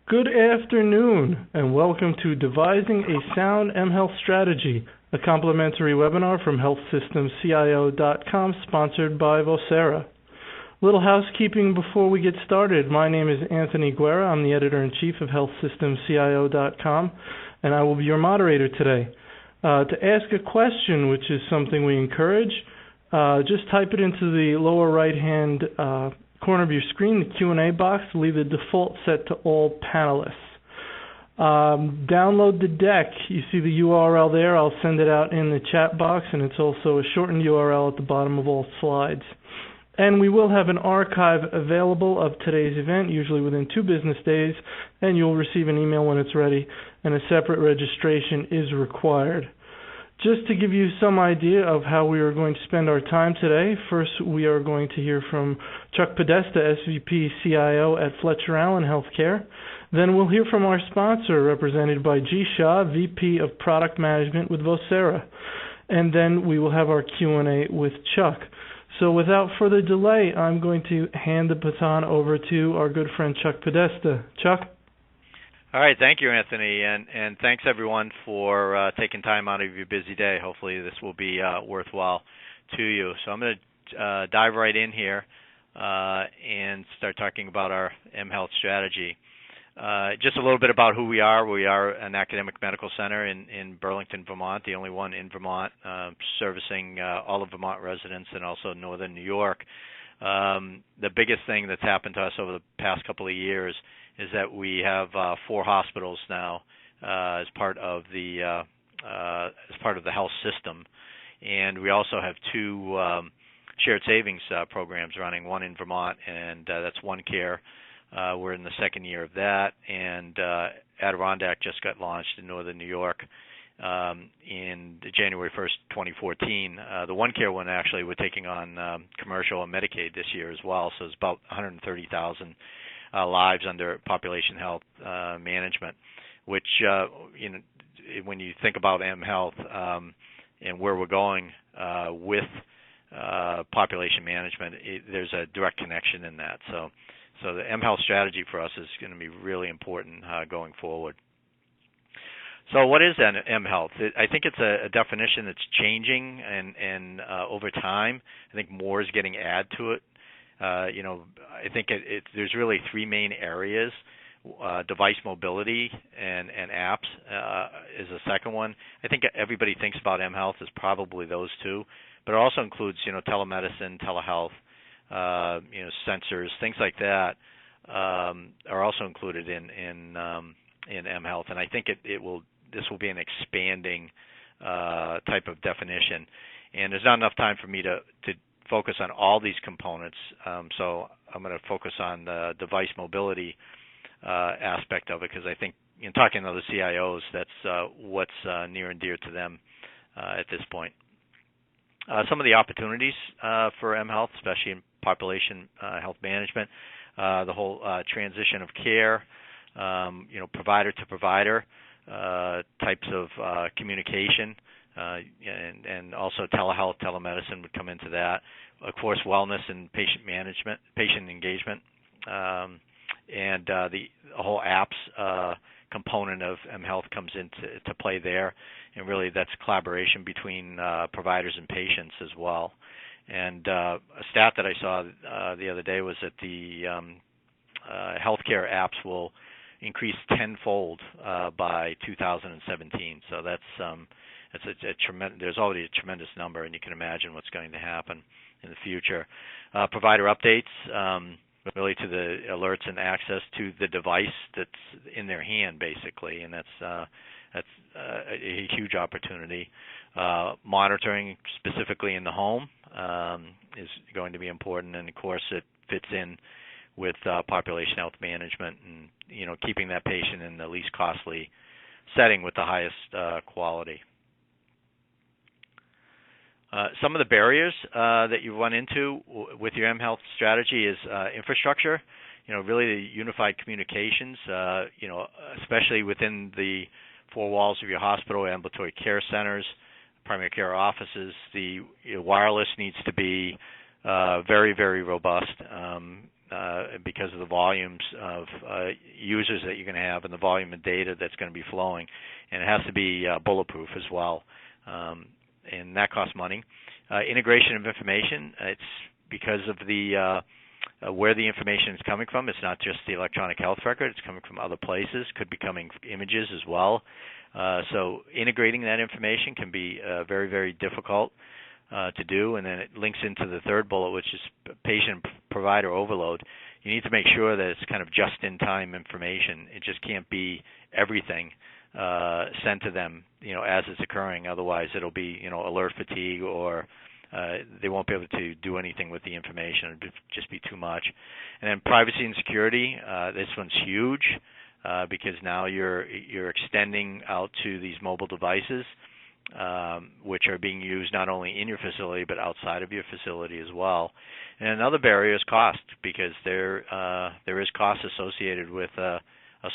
Good afternoon, and welcome to Devising a Sound mHealth Strategy, a complimentary webinar from healthsystemcio.com, sponsored by Vocera. Little housekeeping before we get started. My name is Anthony Guerra. I'm the editor-in-chief of healthsystemcio.com, and I will be your moderator today. To ask a question, which is something we encourage, just type it into the lower right-hand corner of your screen, the Q&A box. Leave the default set to all panelists. Download the deck. You see the URL there. I'll send it out in the chat box, and it's also a shortened URL at the bottom of all slides. And we will have an archive available of today's event, usually within 2 business days, and you'll receive an email when it's ready, and a separate registration is required. Just to give you some idea of how we are going to spend our time today, first we are going to hear from Chuck Podesta, SVP CIO at Fletcher Allen Healthcare. Then we'll hear from our sponsor, represented by G. Shah, VP of Product Management with Vocera. And then we will have our Q&A with Chuck. So without further delay, I'm going to hand the baton over to our good friend Chuck Podesta. Chuck? All right, thank you, Anthony, and thanks everyone for taking time out of your busy day. Hopefully this will be worthwhile to you. So I'm going to dive right in here and start talking about our mHealth strategy. Just a little bit about who we are. We are an academic medical center in Burlington, Vermont, the only one in Vermont, servicing all of Vermont residents and also northern New York. The biggest thing that's happened to us over the past couple of years is that we have 4 hospitals now as part of the health system, and we also have 2 shared savings programs running. One in Vermont, and that's OneCare. We're in the 2nd year of that, and Adirondack just got launched in northern New York in January 1st, 2014. The OneCare one, actually, we're taking on commercial and Medicaid this year as well, so it's about 130,000 lives under population health management, which, when you think about mHealth and where we're going with population management, there's a direct connection in that. So the mHealth strategy for us is going to be really important going forward. So what is mHealth? I think it's a definition that's changing, and over time, I think more is getting added to it. I think there's really 3 main areas. Device mobility and apps is the second one. I think everybody thinks about mHealth as probably those 2, but it also includes, telemedicine, telehealth, sensors, things like that are also included in mHealth, and I think this will be an expanding type of definition. And there's not enough time for me to focus on all these components, so I'm going to focus on the device mobility aspect of it, because I think in talking to the CIOs, that's what's near and dear to them at this point. Some of the opportunities for mHealth, especially in population health management, the whole transition of care, provider to provider types of communication, and also telehealth, telemedicine would come into that. Of course, wellness and patient management, patient engagement, and the whole apps component of mHealth comes into play there. And really, that's collaboration between providers and patients as well. And a stat that I saw the other day was that the healthcare apps will increase tenfold by 2017. So that's a tremendous. There's already a tremendous number, and you can imagine what's going to happen in the future. Provider updates, really to the alerts and access to the device that's in their hand, basically, and that's a huge opportunity. Monitoring specifically in the home is going to be important, and of course it fits in with population health management and keeping that patient in the least costly setting with the highest quality. Some of the barriers that you run into with your mHealth strategy is infrastructure. Really the unified communications. Especially within the 4 walls of your hospital, ambulatory care centers, primary care offices. The wireless needs to be very, very robust. because of the volumes of users that you're going to have and the volume of data that's going to be flowing. And it has to be bulletproof as well, and that costs money. Integration of information, it's because of the where the information is coming from. It's not just the electronic health record. It's coming from other places. Could be coming images as well. So integrating that information can be very, very difficult to do. And then it links into the third bullet, which is patient-provider overload. You need to make sure that it's kind of just-in-time information. It just can't be everything sent to them, as it's occurring. Otherwise, it'll be, alert fatigue, or they won't be able to do anything with the information. It'll just be too much. And then privacy and security. This one's huge because now you're extending out to these mobile devices, which are being used not only in your facility but outside of your facility as well. And another barrier is cost, because there is cost associated with a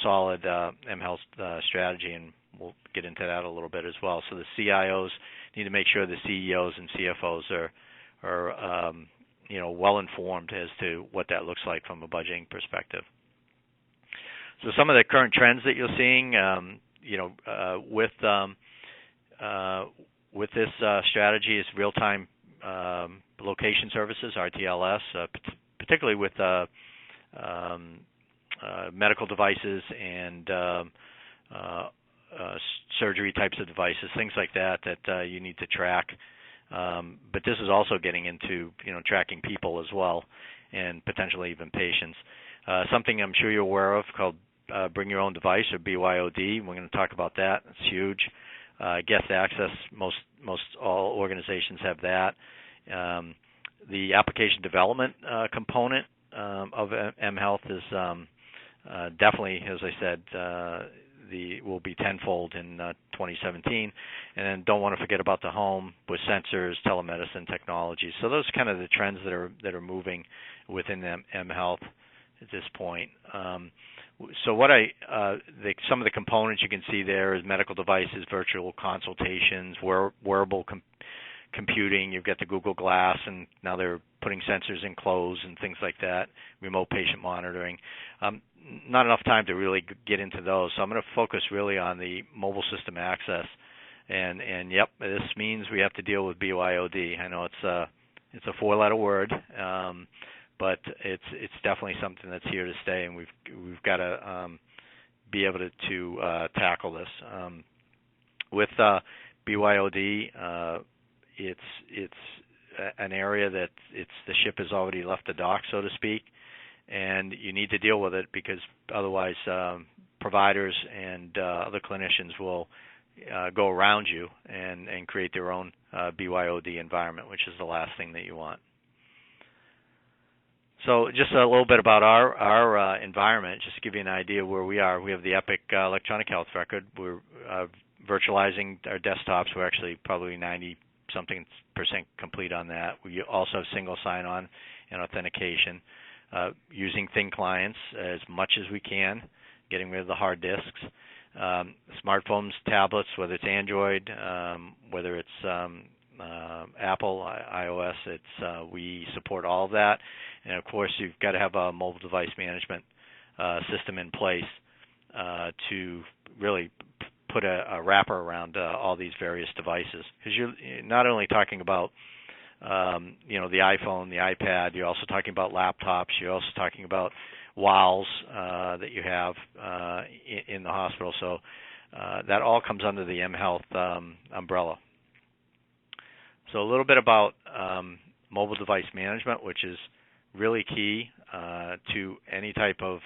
solid mHealth strategy, and we'll get into that a little bit as well. So the CIOs need to make sure the CEOs and CFOs are well informed as to what that looks like from a budgeting perspective. So some of the current trends that you're seeing, with this strategy is real-time location services, RTLS, particularly with medical devices and surgery types of devices, things like that you need to track. But this is also getting into tracking people as well, and potentially even patients. Something I'm sure you're aware of called Bring Your Own Device, or BYOD. We're going to talk about that. It's huge. Guest access, most all organizations have that. The application development component of mHealth is definitely, as I said, will be tenfold in 2017. And then don't want to forget about the home with sensors, telemedicine technology. So those are kind of the trends that are moving within mHealth at this point. So some of the components you can see there is medical devices, virtual consultations, wearable computing. You've got the Google Glass, and now they're putting sensors in clothes and things like that, remote patient monitoring. Not enough time to really get into those, so I'm going to focus really on the mobile system access. And yep, this means we have to deal with BYOD. I know it's a four-letter word, but it's definitely something that's here to stay, and we've got to be able to tackle this. With BYOD, it's an area that the ship has already left the dock, so to speak, and you need to deal with it, because otherwise providers and other clinicians will go around you and create their own BYOD environment, which is the last thing that you want. So just a little bit about our environment, just to give you an idea where we are. We have the Epic electronic health record. We're virtualizing our desktops. We're actually probably 90-something% complete on that. We also have single sign-on and authentication, using thin clients as much as we can, getting rid of the hard disks. Smartphones, tablets, whether it's Android, whether it's Apple, iOS, we support all of that. And of course, you've got to have a mobile device management system in place to really put a wrapper around all these various devices, because you're not only talking about the iPhone, the iPad, you're also talking about laptops, you're also talking about WALs that you have in the hospital. So that all comes under the mHealth umbrella. So a little bit about mobile device management, which is really key to any type of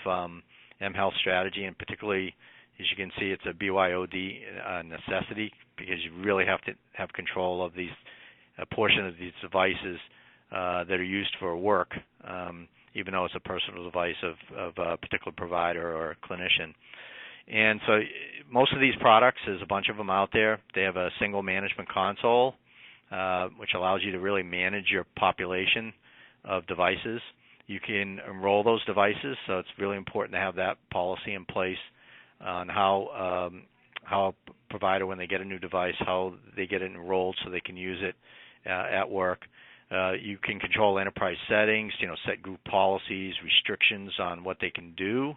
mHealth strategy, and particularly, as you can see, it's a BYOD necessity, because you really have to have control of a portion of these devices that are used for work, even though it's a personal device of a particular provider or clinician. And so most of these products, there's a bunch of them out there. They have a single management console, which allows you to really manage your population of devices. You can enroll those devices, so it's really important to have that policy in place on how a provider, when they get a new device, how they get it enrolled so they can use it at work. You can control enterprise settings, set group policies, restrictions on what they can do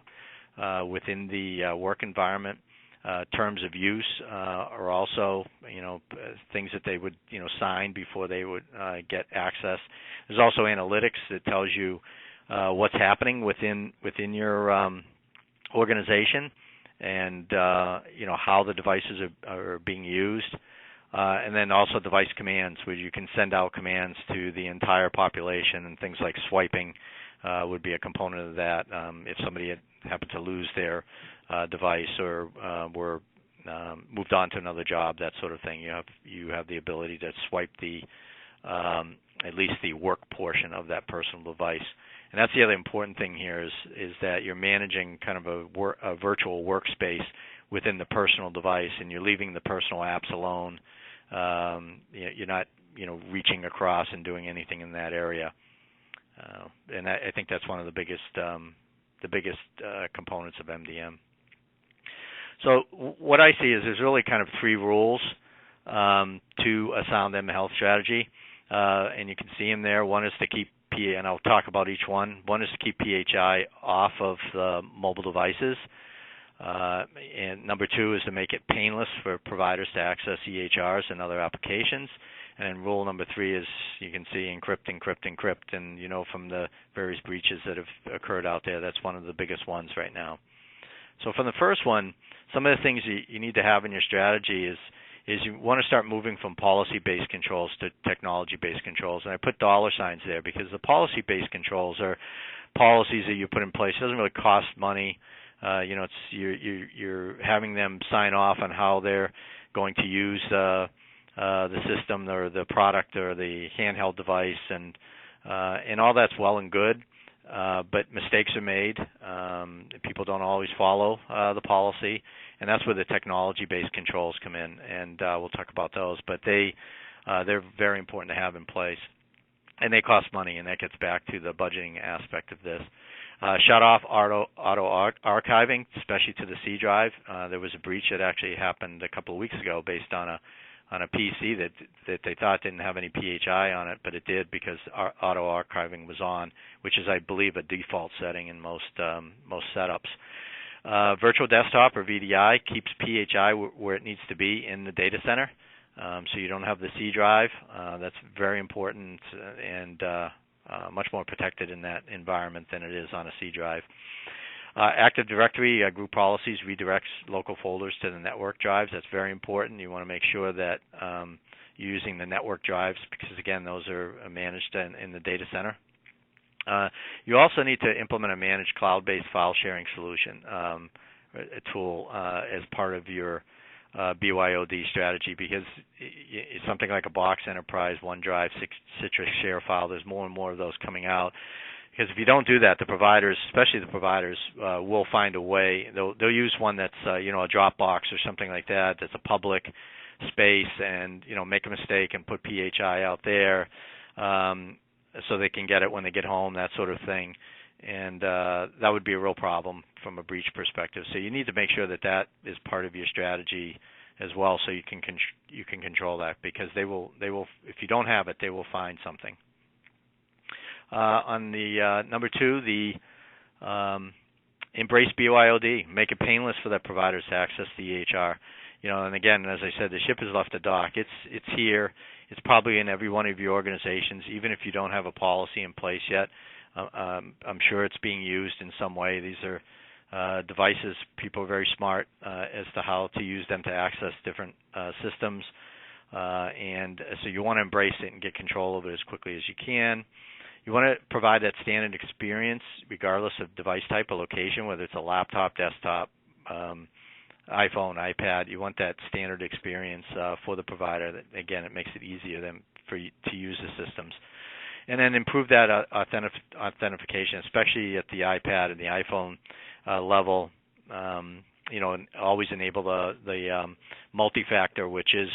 within the work environment. Terms of use are also, things that they would, sign before they would get access. There's also analytics that tells you what's happening within your organization and, how the devices are being used. And then also device commands, where you can send out commands to the entire population, and things like swiping would be a component of that. If somebody happened to lose their device or were moved on to another job, that sort of thing, you have the ability to swipe the at least the work portion of that personal device. And that's the other important thing here is that you're managing kind of a virtual workspace within the personal device, and you're leaving the personal apps alone. You're not, reaching across and doing anything in that area. And I think that's one of the biggest components of MDM. So what I see is there's really kind of three rules to a sound mHealth strategy, and you can see them there. One is to keep and I'll talk about each one. One is to keep PHI off of the mobile devices. And number two is to make it painless for providers to access EHRs and other applications. And then rule number three is, you can see, encrypt, encrypt, encrypt. And from the various breaches that have occurred out there, that's one of the biggest ones right now. So from the first one, some of the things you need to have in your strategy is you want to start moving from policy-based controls to technology-based controls. And I put dollar signs there because the policy-based controls are policies that you put in place. It doesn't really cost money. It's you're having them sign off on how they're going to use the system or the product or the handheld device, and all that's well and good. But mistakes are made. People don't always follow the policy, and that's where the technology-based controls come in, and we'll talk about those. But they're very important to have in place, and they cost money, and that gets back to the budgeting aspect of this. Shut off auto archiving, especially to the C drive. There was a breach that actually happened a couple of weeks ago based on a PC that they thought didn't have any PHI on it, but it did because auto archiving was on, which is, I believe, a default setting in most setups. Virtual desktop or VDI keeps PHI where it needs to be in the data center, so you don't have the C drive. That's very important and much more protected in that environment than it is on a C drive. Active Directory group policies redirects local folders to the network drives. That's very important. You want to make sure that you're using the network drives because, again, those are managed in the data center. You also need to implement a managed cloud-based file sharing solution, a tool as part of your BYOD strategy, because it's something like a Box Enterprise, OneDrive, Citrix Share File. There's more and more of those coming out. Because if you don't do that, the providers, especially the providers, will find a way. They'll use one that's a Dropbox or something like that. That's a public space, and make a mistake and put PHI out there, so they can get it when they get home, that sort of thing. And that would be a real problem from a breach perspective. So you need to make sure that is part of your strategy as well, so you can control that, because they will if you don't have it, they will find something. On the number two, the embrace BYOD, make it painless for the providers to access the EHR. And again, as I said, the ship has left the dock. It's here. It's probably in every one of your organizations, even if you don't have a policy in place yet. I'm sure it's being used in some way. These are devices. People are very smart as to how to use them to access different systems, and so you want to embrace it and get control of it as quickly as you can. You want to provide that standard experience regardless of device type or location, whether it's a laptop, desktop, iPhone, iPad. You want that standard experience for the provider. Again, it makes it easier for you to use the systems. And then improve that authentication, especially at the iPad and the iPhone level. And always enable the multi-factor, which is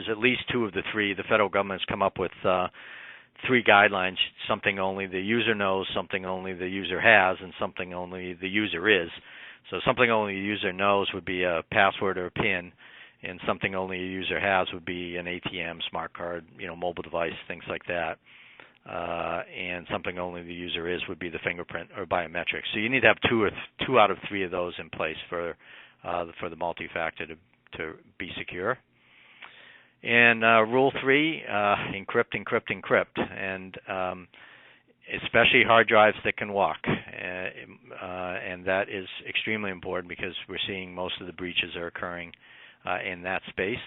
at least two of the three. The federal government's come up with 3 guidelines: something only the user knows, something only the user has, and something only the user is. So something only the user knows would be a password or a PIN, and something only a user has would be an ATM, smart card, mobile device, things like that. And something only the user is would be the fingerprint or biometrics. So you need to have two out of three of those in place for the multi-factor to be secure. And rule 3, encrypt, encrypt, encrypt, and especially hard drives that can walk. And that is extremely important because we're seeing most of the breaches are occurring in that space.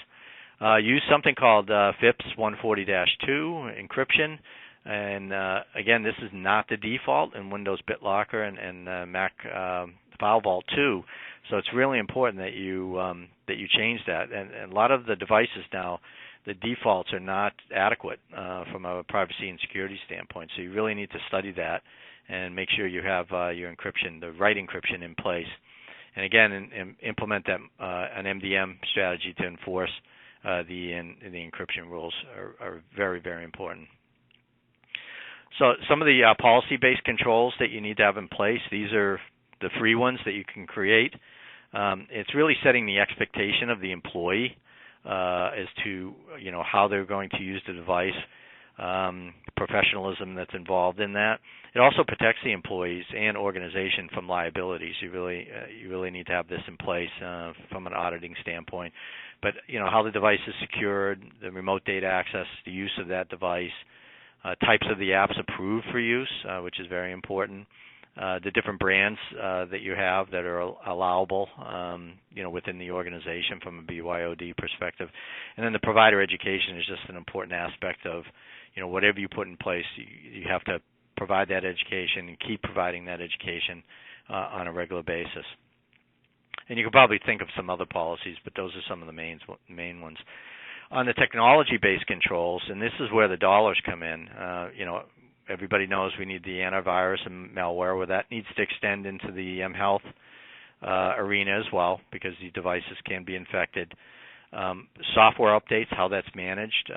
Use something called FIPS 140-2 encryption. And again, this is not the default in Windows BitLocker and Mac File Vault 2. So it's really important that you change that. And a lot of the devices now, the defaults are not adequate from a privacy and security standpoint. So you really need to study that and make sure you have your encryption, the right encryption in place. And again, implement that an MDM strategy to enforce the encryption rules are very, very important. So some of the policy-based controls that you need to have in place, these are the free ones that you can create. It's really setting the expectation of the employee as to how they're going to use the device, professionalism that's involved in that. It also protects the employees and organization from liabilities. You really need to have this in place from an auditing standpoint. But how the device is secured, the remote data access, the use of that device, types of the apps approved for use, which is very important. The different brands that you have that are allowable, within the organization from a BYOD perspective. And then the provider education is just an important aspect of, whatever you put in place, you have to provide that education and keep providing that education on a regular basis. And you could probably think of some other policies, but those are some of the main ones. On the technology-based controls, and this is where the dollars come in, everybody knows we need the antivirus and malware, where that needs to extend into the mHealth arena as well, because the devices can be infected. Software updates, how that's managed.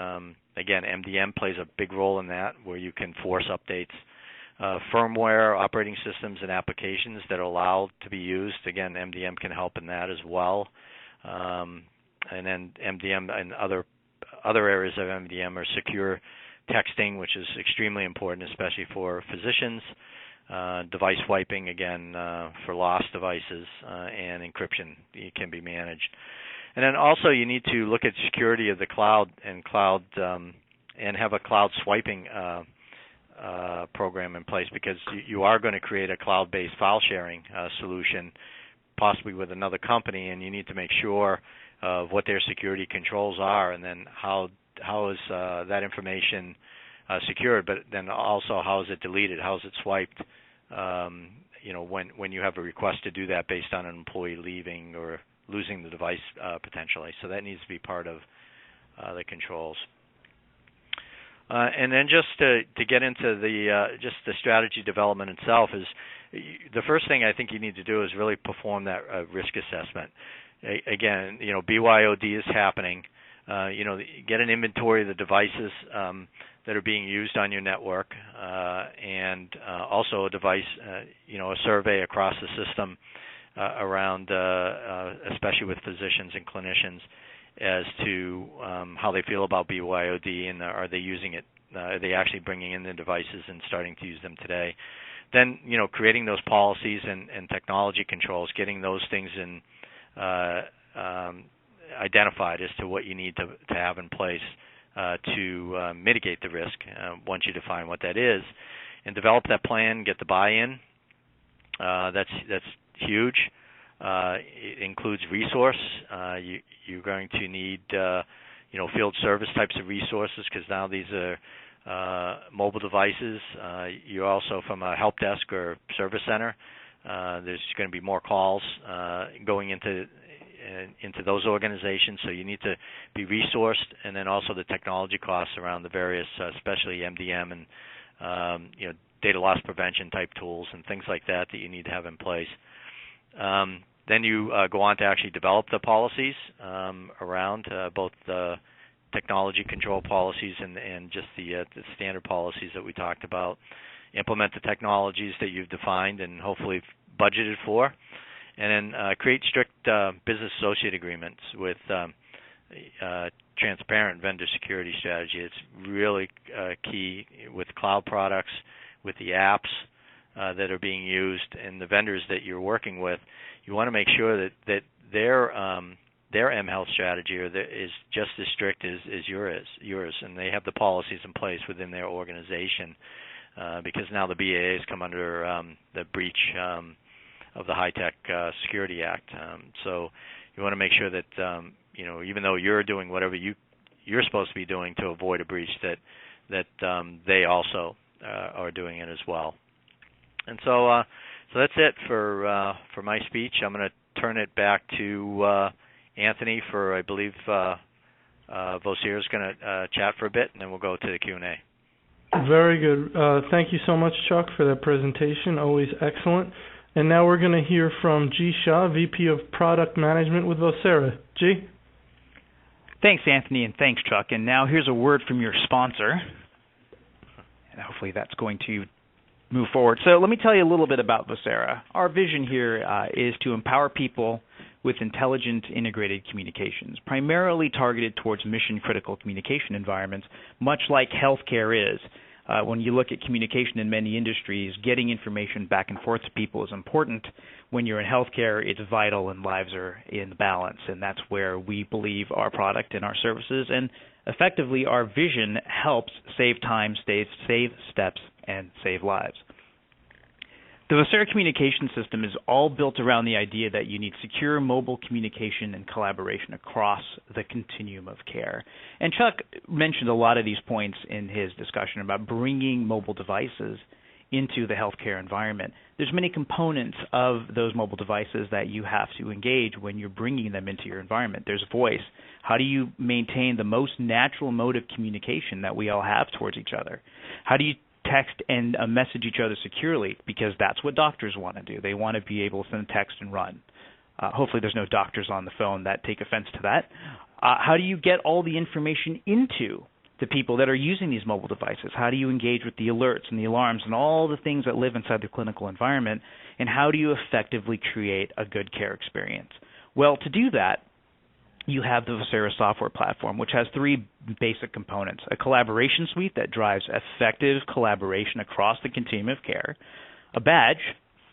Again, MDM plays a big role in that, where you can force updates. Firmware, operating systems, and applications that are allowed to be used. Again, MDM can help in that as well. And then MDM and other areas of MDM are secure texting, which is extremely important, especially for physicians. Device wiping, again, for lost devices, and encryption can be managed. And then also you need to look at security of the cloud and have a cloud swiping program in place, because you are going to create a cloud-based file sharing solution, possibly with another company, and you need to make sure of what their security controls are, and then how is that information secured, but then also how is it deleted, how is it swiped, when you have a request to do that based on an employee leaving or losing the device potentially. So that needs to be part of the controls. And then just to get into just the strategy development itself, is the first thing I think you need to do is really perform that risk assessment. Again, BYOD is happening. Get an inventory of the devices that are being used on your network, and also a device, a survey across the system around, especially with physicians and clinicians, as to how they feel about BYOD, and are they using it? Are they actually bringing in the devices and starting to use them today? Then, creating those policies and technology controls, getting those things in identified as to what you need to have in place to mitigate the risk once you define what that is, and develop that plan, get the buy-in. That's huge. It includes resource. You're going to need field service types of resources, because now these are mobile devices. You also, from a help desk or service center, there's going to be more calls going into those organizations, so you need to be resourced, and then also the technology costs around the various, especially MDM and data loss prevention type tools and things like that you need to have in place. Then you go on to actually develop the policies around both the technology control policies and just the standard policies that we talked about. Implement the technologies that you've defined and hopefully budgeted for, and then create strict business associate agreements with transparent vendor security strategy. It's really key with cloud products, with the apps that are being used, and the vendors that you're working with. You want to make sure that their mHealth strategy is just as strict as yours, and they have the policies in place within their organization, because now the BAAs come under the breach of the High Tech Security Act. So you want to make sure that even though you're doing whatever you're supposed to be doing to avoid a breach, that they also are doing it as well. And so that's it for my speech. I'm going to turn it back to Anthony for, I believe, Vocera is going to chat for a bit, and then we'll go to the Q&A. Very good. Thank you so much, Chuck, for that presentation. Always excellent. And now we're going to hear from G. Shah, VP of Product Management with Vocera. G? Thanks, Anthony, and thanks, Chuck. And now here's a word from your sponsor. And hopefully that's going to move forward. So let me tell you a little bit about Vocera. Our vision here is to empower people with intelligent integrated communications, primarily targeted towards mission-critical communication environments, much like healthcare is. When you look at communication in many industries, getting information back and forth to people is important. When you're in healthcare, it's vital and lives are in balance, and that's where we believe our product and our services and effectively our vision helps save time, save steps, and save lives. The Vocera communication system is all built around the idea that you need secure mobile communication and collaboration across the continuum of care. And Chuck mentioned a lot of these points in his discussion about bringing mobile devices into the healthcare environment. There's many components of those mobile devices that you have to engage when you're bringing them into your environment. There's voice. How do you maintain the most natural mode of communication that we all have towards each other? How do you text and message each other securely? Because that's what doctors want to do. They want to be able to send text and run. Hopefully there's no doctors on the phone that take offense to that. How do you get all the information into the people that are using these mobile devices? How do you engage with the alerts and the alarms and all the things that live inside the clinical environment? And how do you effectively create a good care experience? Well, to do that, you have the Vocera software platform, which has three basic components: a collaboration suite that drives effective collaboration across the continuum of care, a badge,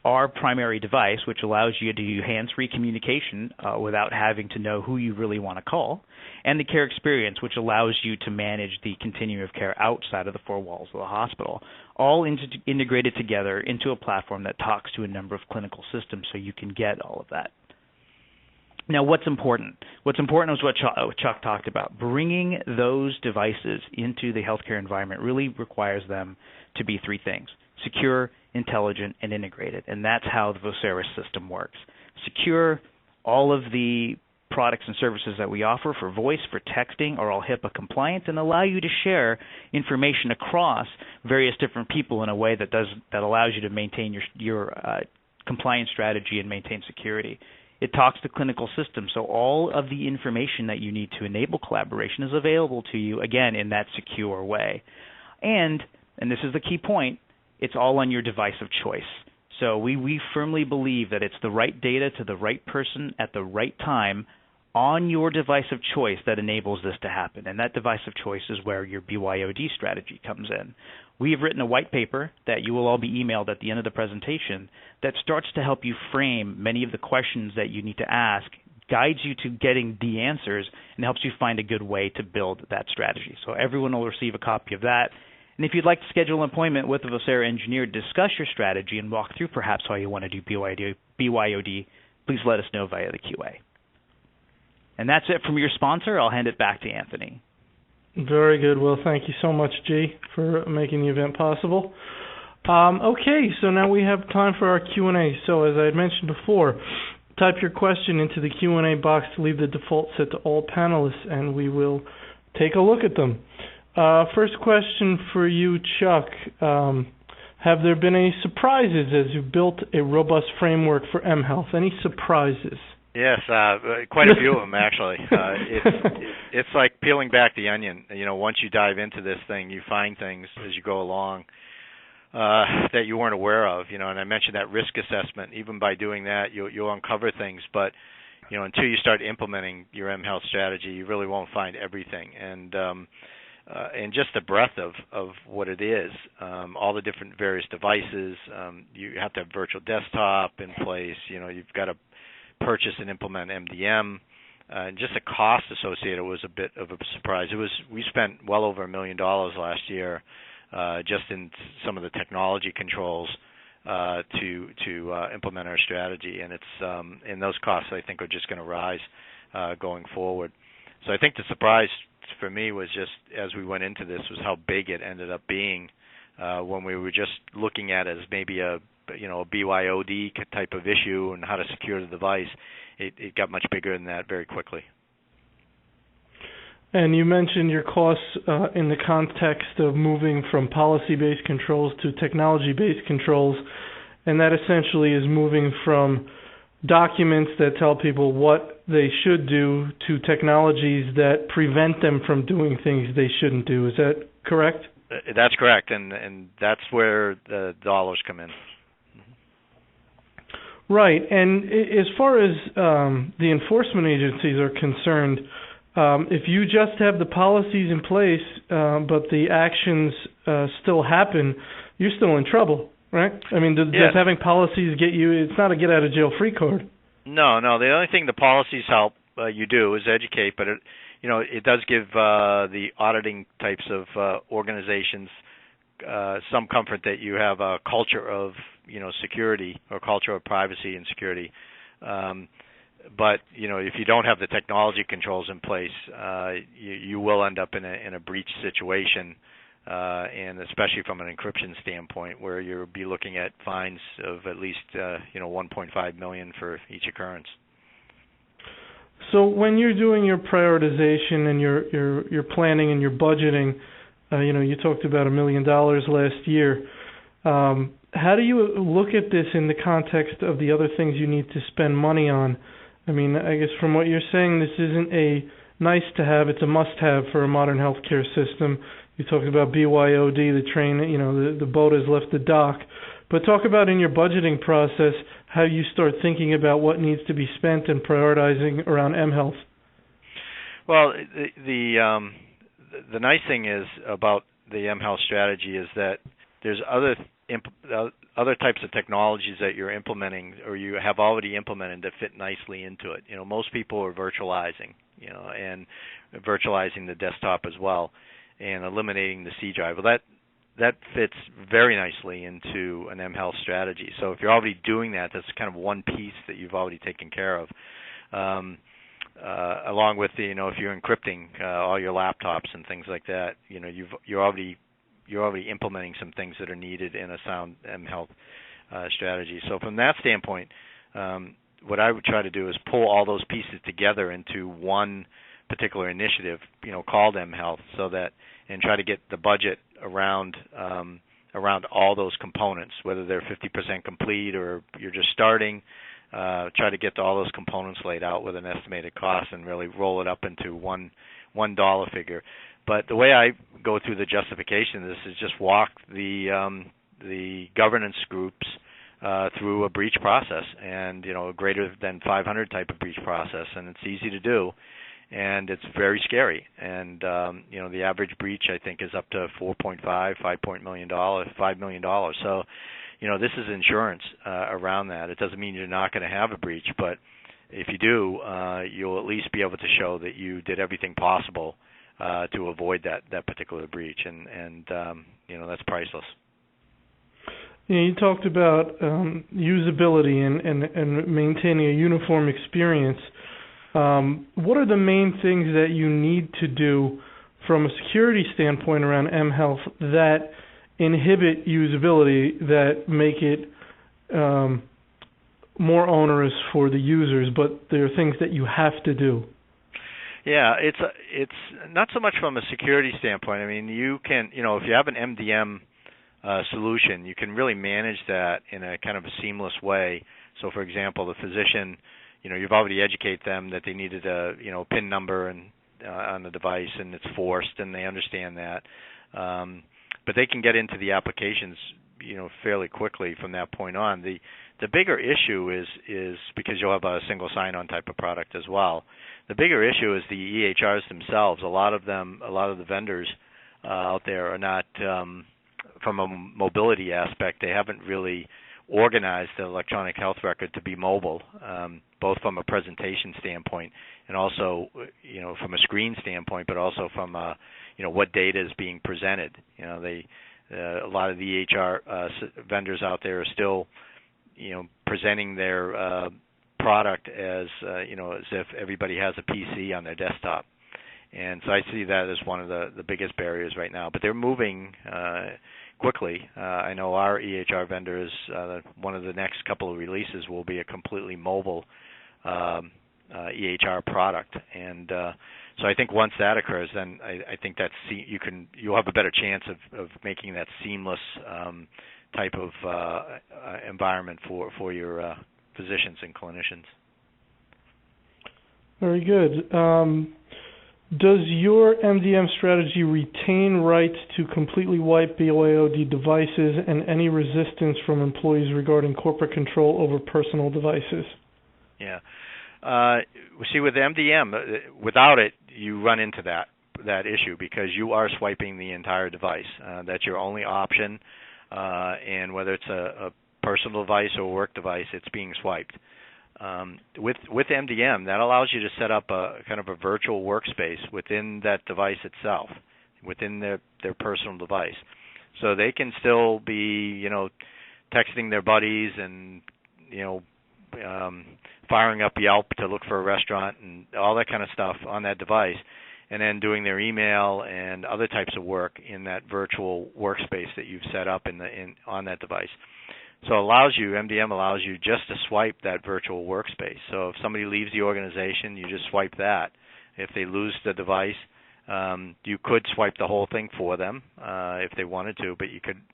our primary device, which allows you to do hands-free communication without having to know who you really want to call, and the care experience, which allows you to manage the continuum of care outside of the four walls of the hospital, all integrated together into a platform that talks to a number of clinical systems so you can get all of that. Now, what's important? What's important is what Chuck talked about. Bringing those devices into the healthcare environment really requires them to be three things: secure, intelligent, and integrated. And that's how the Vocera system works. Secure, all of the products and services that we offer for voice, for texting, are all HIPAA compliant and allow you to share information across various different people in a way that allows you to maintain your compliance strategy and maintain security. It talks to clinical systems, so all of the information that you need to enable collaboration is available to you, again, in that secure way. And this is the key point, it's all on your device of choice. So we firmly believe that it's the right data to the right person at the right time on your device of choice that enables this to happen. And that device of choice is where your BYOD strategy comes in. We have written a white paper that you will all be emailed at the end of the presentation that starts to help you frame many of the questions that you need to ask, guides you to getting the answers, and helps you find a good way to build that strategy. So everyone will receive a copy of that. And if you'd like to schedule an appointment with a Vocera engineer to discuss your strategy and walk through perhaps how you want to do BYOD, please let us know via the QA. And that's it from your sponsor. I'll hand it back to Anthony. Very good. Well, thank you so much, G, for making the event possible. Okay, so now we have time for our Q&A. So as I had mentioned before, type your question into the Q&A box to leave the default set to all panelists, and we will take a look at them. First question for you, Chuck. Have there been any surprises as you built a robust framework for mHealth? Any surprises? Yes, quite a few of them, actually. It's like peeling back the onion. You know, once you dive into this thing, you find things as you go along that you weren't aware of. You know, and I mentioned that risk assessment. Even by doing that, you'll uncover things. But until you start implementing your mHealth strategy, you really won't find everything. And just the breadth of what it is, all the different various devices. You have to have virtual desktop in place. You've got to purchase and implement MDM. And just the cost associated was a bit of a surprise. We spent well over $1 million last year just in some of the technology controls to implement our strategy, and and those costs I think are just going to rise going forward. So I think the surprise for me was just as we went into this was how big it ended up being when we were just looking at it as maybe a BYOD type of issue and how to secure the device. It got much bigger than that very quickly. And you mentioned your costs in the context of moving from policy-based controls to technology-based controls, and that essentially is moving from documents that tell people what they should do to technologies that prevent them from doing things they shouldn't do. Is that correct? That's correct, and that's where the dollars come in. Right, and as far as the enforcement agencies are concerned, if you just have the policies in place, but the actions still happen, you're still in trouble, right? I mean, does having policies get you? It's not a get-out-of-jail-free card. No. The only thing the policies help you do is educate, but it does give the auditing types of organizations some comfort that you have a culture of security or culture of privacy and security. But if you don't have the technology controls in place, you will end up in a breach situation, and especially from an encryption standpoint, where you'll be looking at fines of at least $1.5 million for each occurrence. So when you're doing your prioritization and your planning and your budgeting, you talked about $1 million last year. How do you look at this in the context of the other things you need to spend money on? I mean, I guess from what you're saying, this isn't a nice to have, it's a must have for a modern healthcare system. You talked about BYOD, the train, the boat has left the dock. But talk about in your budgeting process how you start thinking about what needs to be spent and prioritizing around mHealth. Well, the nice thing is about the mHealth strategy is that there's other types of technologies that you're implementing or you have already implemented that fit nicely into it. Most people are virtualizing, and virtualizing the desktop as well and eliminating the C drive. Well, that fits very nicely into an mHealth strategy. So if you're already doing that, that's kind of one piece that you've already taken care of. Along with if you're encrypting all your laptops and things like that, you're already implementing some things that are needed in a sound mHealth strategy. So from that standpoint, what I would try to do is pull all those pieces together into one particular initiative, called mHealth, and try to get the budget around all those components, whether they're 50% complete or you're just starting. Try to get all those components laid out with an estimated cost and really roll it up into one dollar figure. But the way I go through the justification of this is just walk the governance groups through a breach process, and a greater than 500 type of breach process, and it's easy to do, and it's very scary. And the average breach I think is up to $5 million. So this is insurance around that. It doesn't mean you're not going to have a breach, but if you do, you'll at least be able to show that you did everything possible to avoid that particular breach, and that's priceless. You talked about usability and maintaining a uniform experience. What are the main things that you need to do from a security standpoint around mHealth that inhibit usability, that make it more onerous for the users, but there are things that you have to do? Yeah, it's not so much from a security standpoint. I mean, you can, if you have an MDM solution, you can really manage that in a kind of a seamless way. So, for example, the physician, you've already educated them that they needed a, PIN number and on the device, and it's forced, and they understand that. But they can get into the applications, fairly quickly from that point on. The The bigger issue is because you'll have a single sign-on type of product as well. The bigger issue is the EHRs themselves. A lot of the vendors out there are not, from a mobility aspect, they haven't really organized the electronic health record to be mobile, both from a presentation standpoint and also, from a screen standpoint, but also from, what data is being presented. A lot of the EHR vendors out there are still, presenting their product as if everybody has a PC on their desktop. And so I see that as one of the biggest barriers right now. But they're moving quickly. I know our EHR vendors, one of the next couple of releases will be a completely mobile EHR product. And so I think once that occurs, then I think you'll have a better chance of making that seamless type of environment for your physicians and clinicians. Very good. Does your MDM strategy retain rights to completely wipe BYOD devices and any resistance from employees regarding corporate control over personal devices? Yeah. See, with MDM, without it, you run into that issue because you are swiping the entire device. That's your only option, and whether it's a personal device or a work device, it's being swiped. With MDM, that allows you to set up a kind of a virtual workspace within that device itself, within their personal device. So they can still be, texting their buddies and, firing up Yelp to look for a restaurant and all that kind of stuff on that device, and then doing their email and other types of work in that virtual workspace that you've set up on that device. So MDM allows you just to swipe that virtual workspace. So if somebody leaves the organization, you just swipe that. If they lose the device, you could swipe the whole thing for them if they wanted to, but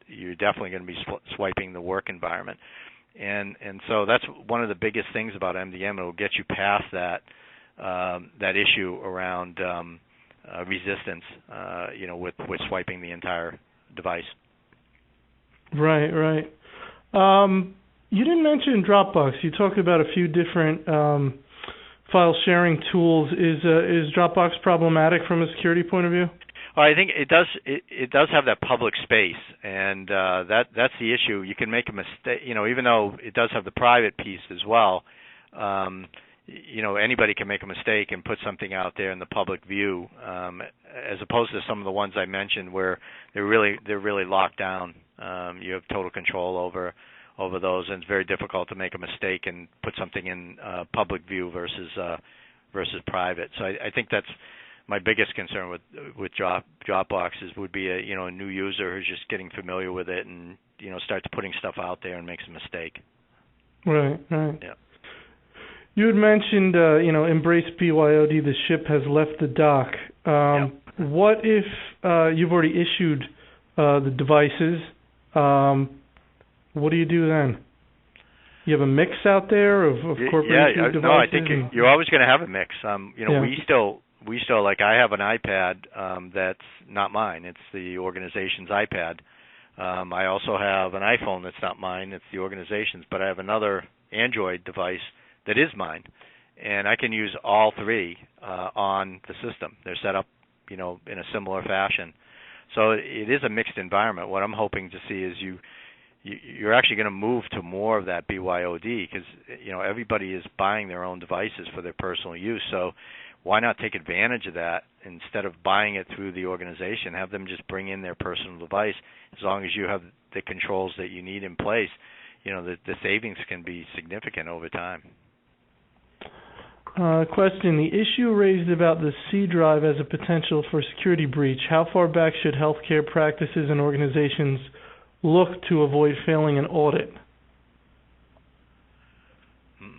you're definitely going to be swiping the work environment. And so that's one of the biggest things about MDM. It will get you past that issue around resistance, with swiping the entire device. Right. You didn't mention Dropbox. You talked about a few different file sharing tools. Is Dropbox problematic from a security point of view? Well, I think it does. It does have that public space, and that's the issue. You can make a mistake, even though it does have the private piece as well. Anybody can make a mistake and put something out there in the public view, as opposed to some of the ones I mentioned where they're really locked down. You have total control over those, and it's very difficult to make a mistake and put something in public view versus private. So I think that's my biggest concern with Dropbox would be a new user who's just getting familiar with it and starts putting stuff out there and makes a mistake. Right. Yeah. You had mentioned embrace BYOD. The ship has left the dock. Yep. What if you've already issued the devices? What do you do then? You have a mix out there of corporate devices? No, I think you're always going to have a mix. We still like I have an iPad that's not mine. It's the organization's iPad. I also have an iPhone that's not mine. It's the organization's. But I have another Android device that is mine, and I can use all three on the system. They're set up, in a similar fashion. So it is a mixed environment. What I'm hoping to see is you're actually going to move to more of that BYOD because everybody is buying their own devices for their personal use. So why not take advantage of that instead of buying it through the organization? Have them just bring in their personal device. As long as you have the controls that you need in place, the savings can be significant over time. Question: the issue raised about the C drive as a potential for security breach, how far back should healthcare practices and organizations look to avoid failing an audit?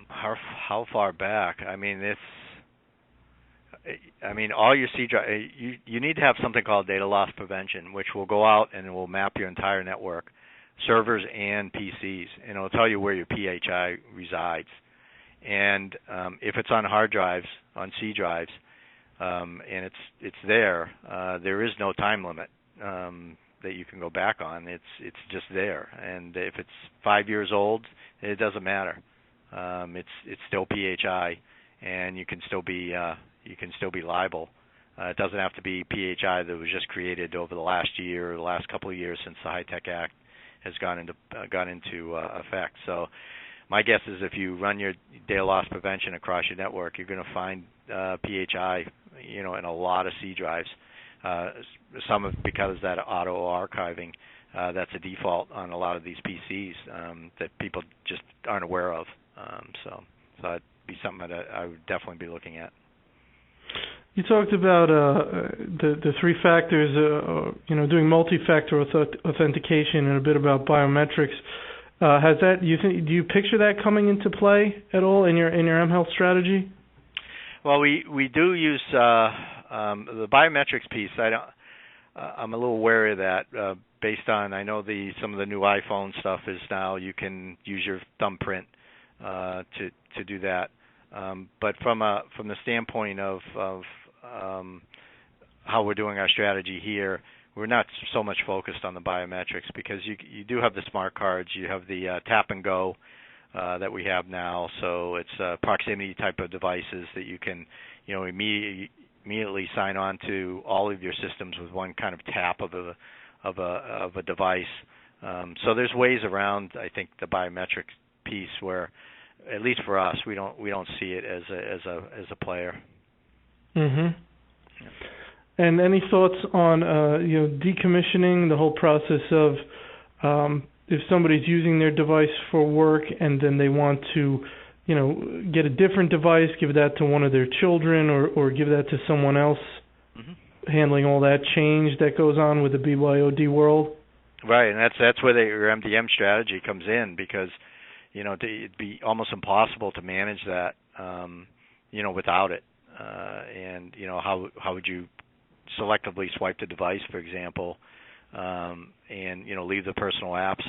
How far back? All your C drive, you need to have something called data loss prevention, which will go out and it will map your entire network, servers and PCs, and it'll tell you where your PHI resides. And if it's on hard drives, on C drives, and it's there is no time limit. that you can go back on. It's just there, and if it's 5 years old, it doesn't matter. It's still PHI, and you can still be liable. It doesn't have to be PHI that was just created over the last year or the last couple of years since the HITECH Act has gone into effect. So my guess is if you run your data loss prevention across your network, you're going to find PHI, in a lot of C drives. Some of because that auto archiving, that's a default on a lot of these PCs that people just aren't aware of. So that'd be something that I would definitely be looking at. You talked about the three factors, doing multi-factor authentication, and a bit about biometrics. Has that? Do you picture that coming into play at all in your mHealth strategy? Well, we do use the biometrics piece. I'm a little wary of that, based on I know some of the new iPhone stuff is now you can use your thumbprint to do that. But from the standpoint of how we're doing our strategy here, we're not so much focused on the biometrics because you do have the smart cards, you have the tap and go that we have now, so it's proximity type of devices that you can immediately sign on to all of your systems with one kind of tap of a device. So there's ways around, I think, the biometrics piece where, at least for us, we don't see it as a player. Mhm. Yeah. And any thoughts on decommissioning, the whole process of if somebody's using their device for work and then they want to get a different device, give that to one of their children or give that to someone else, handling all that change that goes on with the BYOD world? Right, and that's where your MDM strategy comes in because it'd be almost impossible to manage that, without it. And how would you selectively swipe the device, for example, and leave the personal apps,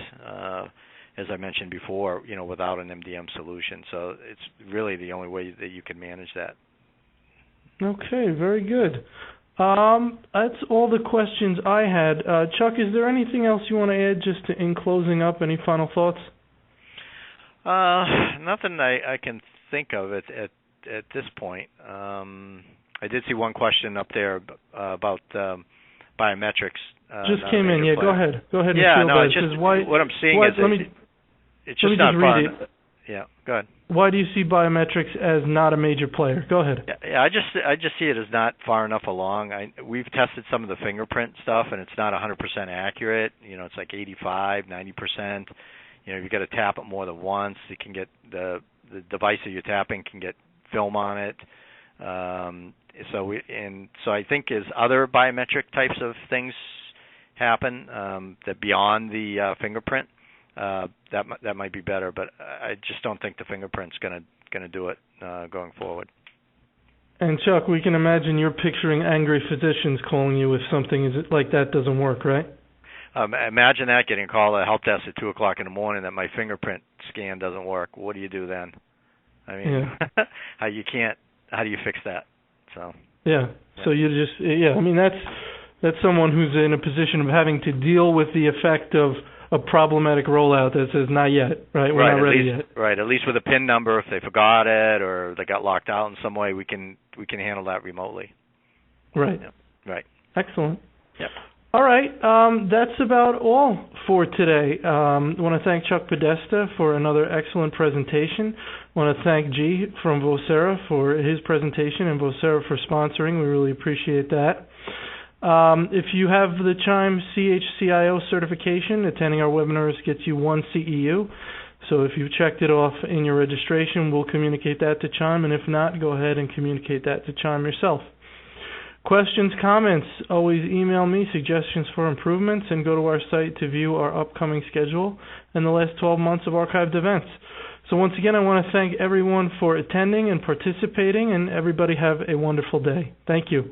as I mentioned before, without an MDM solution. So it's really the only way that you can manage that. Okay, very good. That's all the questions I had. Chuck, is there anything else you want to add just in closing up? Any final thoughts? Nothing I can think of at this point. I did see one question up there about biometrics. Just came in. Yeah, go ahead. Go ahead. Yeah, no, it's just what I'm seeing is it's just not fun. Yeah, go ahead. Why do you see biometrics as not a major player? Go ahead. Yeah, I just see it as not far enough along. We've tested some of the fingerprint stuff, and it's not 100% accurate. It's like 85, 90%. You've got to tap it more than once. You can get the device that you're tapping can get film on it. So I think as other biometric types of things happen, that beyond the fingerprint, that might be better. But I just don't think the fingerprint's going to do it going forward. And Chuck, we can imagine you're picturing angry physicians calling you if something like that doesn't work, right? Imagine that, getting a call at help desk at 2 o'clock in the morning that my fingerprint scan doesn't work. What do you do then? I mean, yeah. How do you fix that? So So you just I mean that's someone who's in a position of having to deal with the effect of a problematic rollout that says not yet, right? We're not ready yet. Right, at least with a PIN number, if they forgot it or they got locked out in some way, we can handle that remotely. Right. Yep. Right. Excellent. Yep. All right, that's about all for today. I want to thank Chuck Podesta for another excellent presentation. I want to thank G from Vocera for his presentation and Vocera for sponsoring. We really appreciate that. If you have the Chime CHCIO certification, attending our webinars gets you one CEU. So if you've checked it off in your registration, we'll communicate that to Chime, and if not, go ahead and communicate that to Chime yourself. Questions, comments, always email me suggestions for improvements and go to our site to view our upcoming schedule and the last 12 months of archived events. So once again, I want to thank everyone for attending and participating, and everybody have a wonderful day. Thank you.